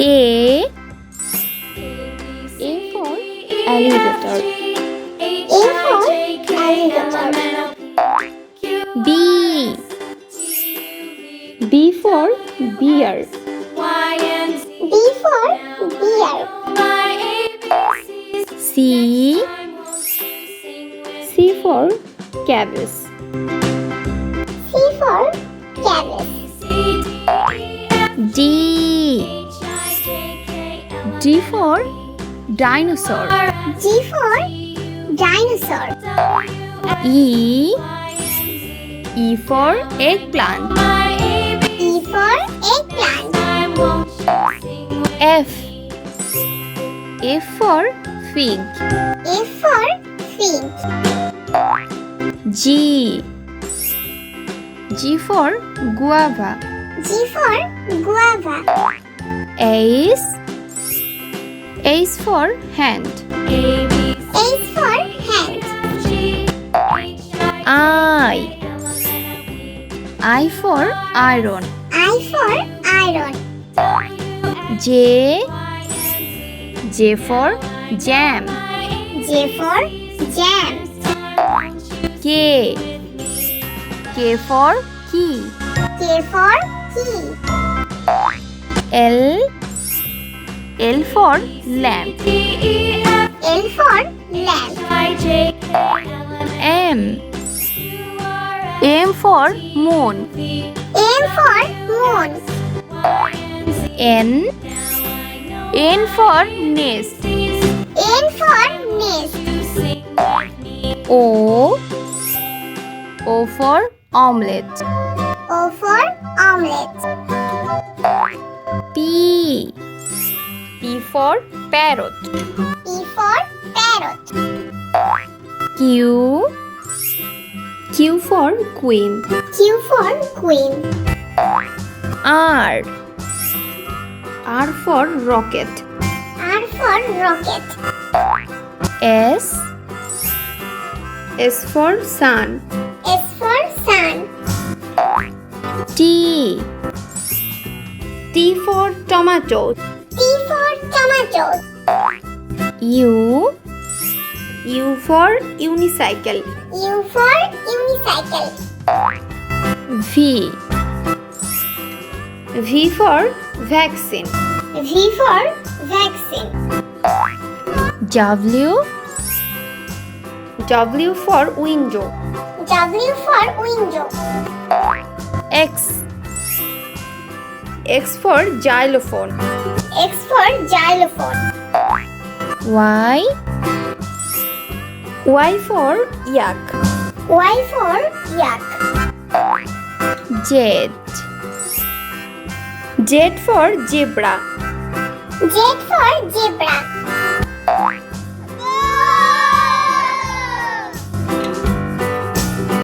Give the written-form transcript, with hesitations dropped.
A for alligator. A for alligator. B for bear. B for bear. C for cabbage. C for cabbage. D for dinosaur. D for dinosaur. E for eggplant. E for eggplant. F for fig. F for fig. G for guava. G for guava. H for hand. H for hand. I for iron. I for iron. J for jam. J for jam. K for key. K for key. L for lamp. L for lamp. M for moon. M for moon. N for nest. N for nest. O for omelette. O for omelette. P for parrot. P for parrot. Q for queen. Q for queen. R for rocket. R for rocket. S for sun. S for sun. T for tomato. T for tomato. U for unicycle. U for unicycle. V for vaccine. V for vaccine. W for window. W for window. X for xylophone. X for xylophone. Y for yak. Y for yak. Z for zebra. Z for